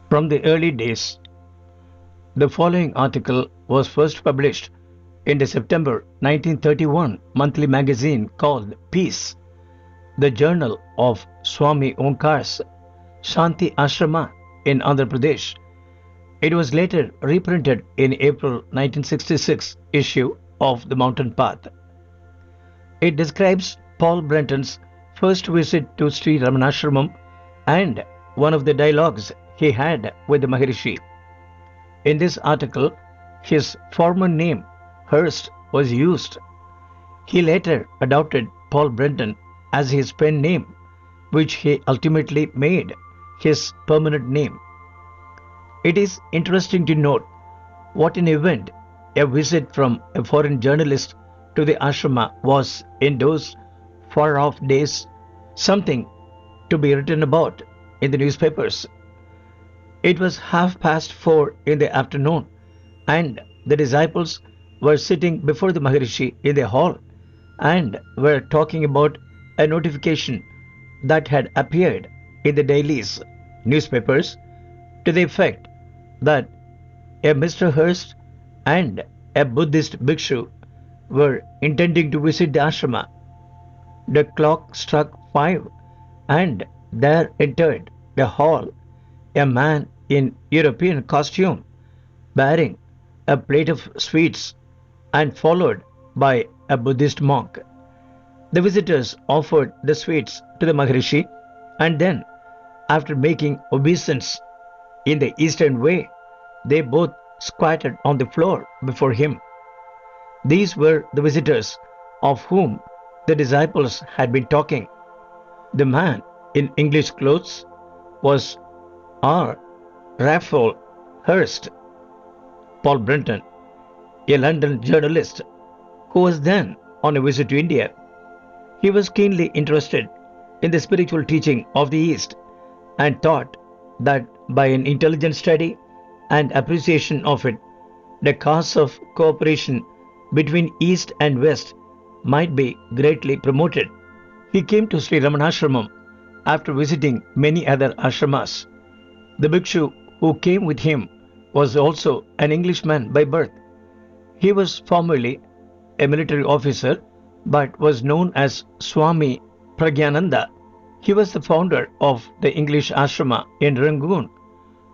From the early days, the following article was first published in the September 1931 monthly magazine called Peace, the journal of Swami Omkar's Shanti Ashrama in Andhra Pradesh. It was later reprinted in April 1966 issue of The Mountain Path. It describes Paul Brunton's first visit to Sri Ramanasramam and one of the dialogues he had with the Maharishi. In this article, his former name, Hearst, was used. He later adopted Paul Brunton as his pen name, which he ultimately made his permanent name. It is interesting to note what an event a visit from a foreign journalist to the ashrama was in those far off days, something to be written about in the newspapers. It was 4:30 in the afternoon, and the disciples were sitting before the Maharishi in the hall and were talking about a notification that had appeared in the dailies newspapers to the effect that a Mr. Hearst and a Buddhist bhikshu were intending to visit the ashrama. The clock struck 5, and there entered the hall a man in European costume bearing a plate of sweets and followed by a Buddhist monk. The visitors offered the sweets to the Maharishi, and then, after making obeisance in the Eastern way, they both squatted on the floor before him. These were the visitors of whom the disciples had been talking. The man in English clothes was R. Raphael Hearst, Paul Brunton, a London journalist who was then on a visit to India. He was keenly interested in the spiritual teaching of the East and thought that by an intelligent study and appreciation of it, the cause of cooperation between East and West might be greatly promoted. He came to Sri Ramanasramam after visiting many other ashramas. The bhikshu who came with him was also an Englishman by birth. He was formerly a military officer but was known as Swami Pragyananda. He was the founder of the English ashrama in Rangoon.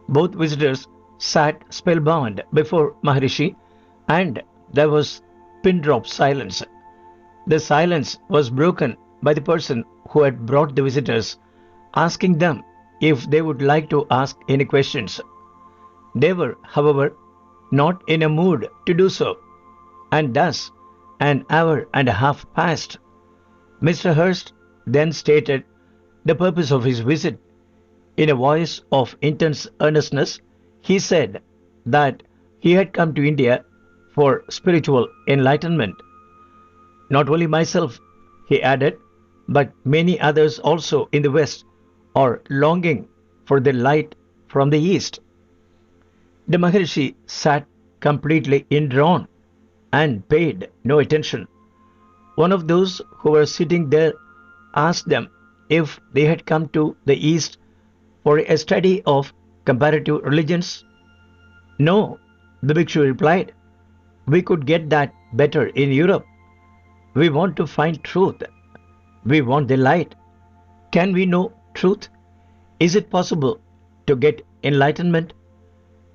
Both visitors sat spellbound before Maharishi, and there was pin-drop silence. The silence was broken by the person who had brought the visitors, asking them if they would like to ask any questions. They were, however, not in a mood to do so, and thus an hour and a half passed. Mr. Hearst then stated the purpose of his visit. In a voice of intense earnestness, he said that he had come to India for spiritual enlightenment. Not only myself, he added, but many others also in the West are longing for the light from the East. The Maharishi sat completely indrawn and paid no attention. One of those who were sitting there asked them if they had come to the East for a study of comparative religions. No, the bhikshu replied, we could get that better in Europe. We want to find truth. We want the light. Can we know truth? Is it possible to get enlightenment?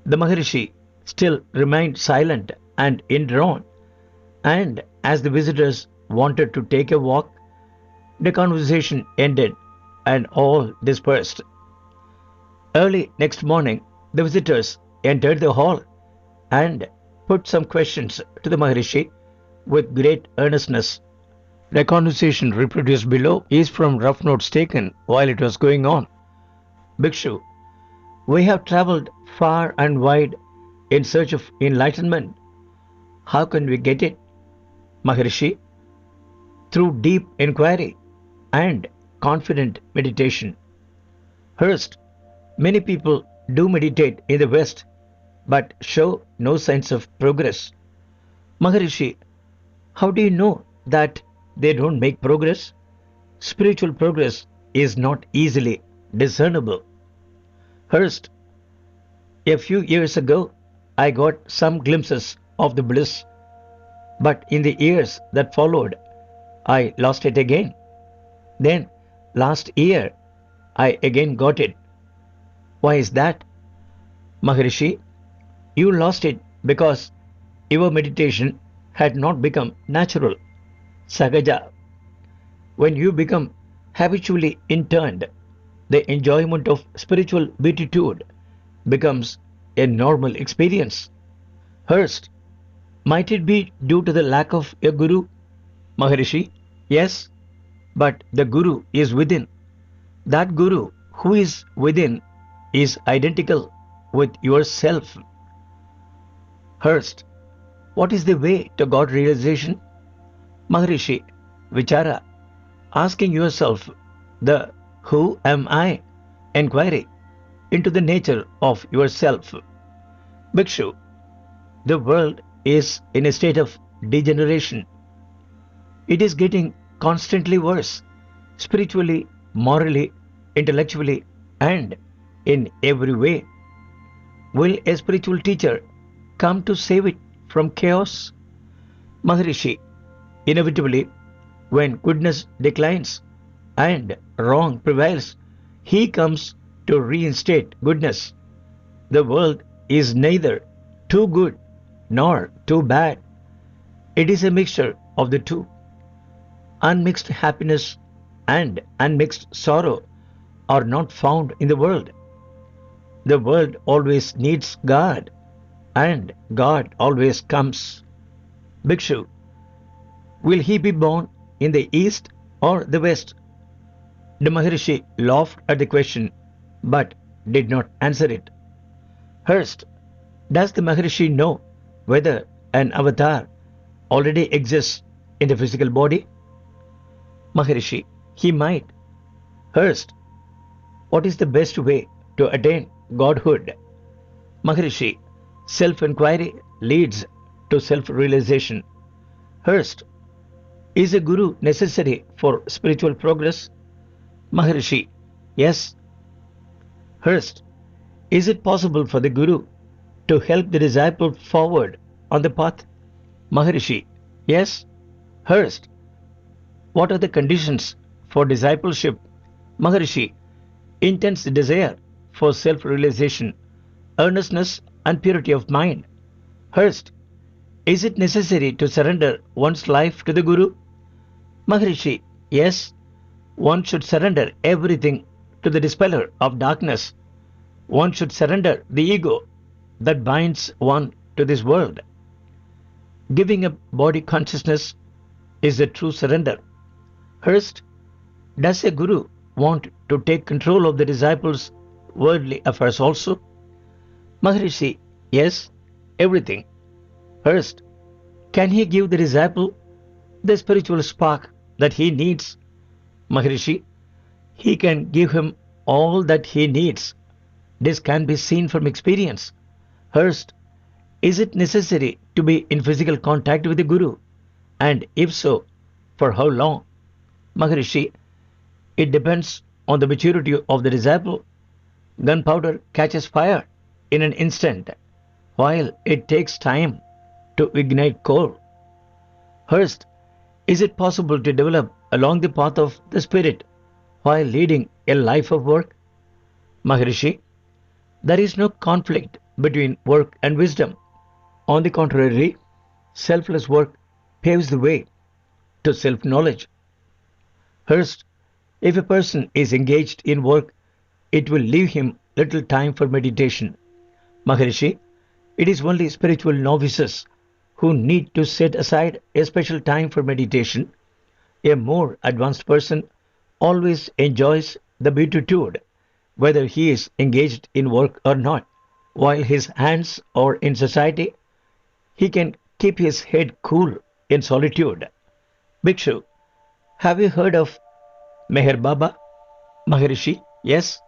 The Maharishi still remained silent and indrawn, and as the visitors wanted to take a walk, the conversation ended and all dispersed. Early next morning, the visitors entered the hall and put some questions to the Maharishi with great earnestness. The conversation reproduced below is from rough notes taken while it was going on. Bhikshu, we have travelled far and wide in search of enlightenment. How can we get it? Maharishi, through deep inquiry and confident meditation. Hearst, many people do meditate in the West but show no signs of progress. Maharishi, how do you know that they don't make progress? Spiritual progress is not easily discernible. Hearst, A few years ago, I got some glimpses of the bliss, but in the years that followed, I lost it again. Then, last year, I again got it. Why is that? Maharishi, you lost it because your meditation had not become natural, Sahaja. When you become habitually interned, the enjoyment of spiritual beatitude becomes a normal experience. Hurst, might it be due to the lack of a guru? Maharishi, yes, but the guru is within. That guru who is within is identical with yourself. Hurst, what is the way to God realization? Maharishi, Vichara, asking yourself the who am I inquiry into the nature of yourself. Bhikshu, the world is in a state of degeneration. It is getting constantly worse, spiritually, morally, intellectually, and in every way. Will a spiritual teacher come to save it from chaos? Maharishi, inevitably, when goodness declines and wrong prevails, he comes to reinstate goodness. The world is neither too good nor too bad. It is a mixture of the two. Unmixed happiness and unmixed sorrow are not found in the world. The world always needs God, and God always comes. Bhikshu, will he be born in the east or the west? The Maharishi laughed at the question, but did not answer it. Hurst, does the Maharishi know whether an avatar already exists in the physical body? Maharishi, he might. Hurst, what is the best way to attain Godhood? Maharishi, self-inquiry leads to self-realization. Hurst, is a guru necessary for spiritual progress? Maharishi, yes. Hurst, is it possible for the guru to help the disciple forward on the path? Maharishi, yes. Hurst, what are the conditions for discipleship? Maharishi, intense desire for self-realization, earnestness and purity of mind. Hurst, is it necessary to surrender one's life to the Guru? Maharishi, yes. One should surrender everything to the dispeller of darkness. One should surrender the ego that binds one to this world. Giving up body consciousness is the true surrender. Hurst, does a guru want to take control of the disciples' worldly affairs also? Maharishi, yes, everything. Hurst, can he give the disciple the spiritual spark that he needs? Maharishi, he can give him all that he needs. This can be seen from experience. Hurst, is it necessary to be in physical contact with the Guru? And if so, for how long? Maharishi, it depends on the maturity of the disciple. Gunpowder catches fire in an instant, while it takes time to ignite coal. Hurst, is it possible to develop along the path of the spirit while leading a life of work? Maharishi, there is no conflict between work and wisdom. On the contrary, selfless work paves the way to self-knowledge. Hurst, if a person is engaged in work, it will leave him little time for meditation. Maharishi, it is only spiritual novices who need to set aside a special time for meditation. A more advanced person always enjoys the beatitude, whether he is engaged in work or not. While his hands are in society, he can keep his head cool in solitude. Bhikshu, have you heard of Meher Baba? Maharishi, yes.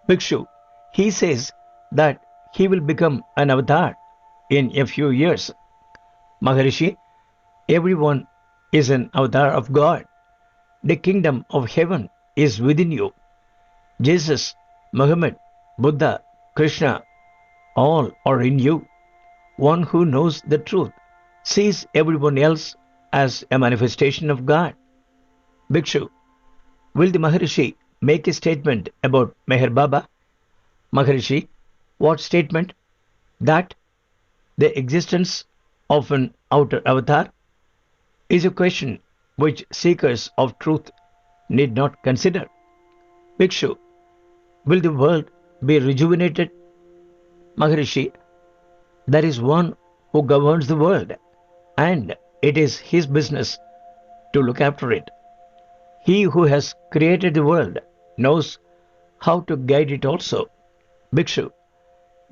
Bhikshu, he says that he will become an avatar in a few years. Maharishi, everyone is an avatar of God. The kingdom of heaven is within you. Jesus, Muhammad, Buddha, Krishna, All are in you. One who knows the truth sees everyone else as a manifestation of God. Bhikshu, will the Maharishi make a statement about Meher Baba? Maharishi, what statement? That the existence of an outer avatar is a question which seekers of truth need not consider. Bhikshu, will the world be rejuvenated? Maharishi, there is one who governs the world, and it is his business to look after it. He who has created the world knows how to guide it also. Bhikshu,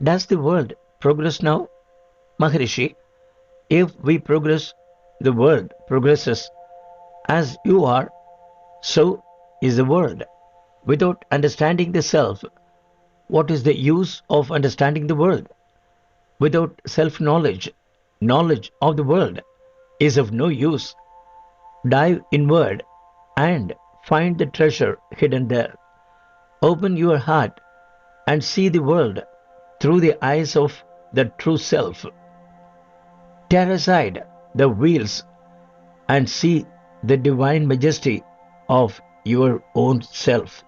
does the world progress now? Maharishi, if we progress, the world progresses. As you are, so is the world. Without understanding the self, what is the use of understanding the world? Without self knowledge, knowledge of the world is of no use. Dive inward and find the treasure hidden there. Open your heart and see the world through the eyes of the true self. Tear aside the wheels and see the divine majesty of your own self.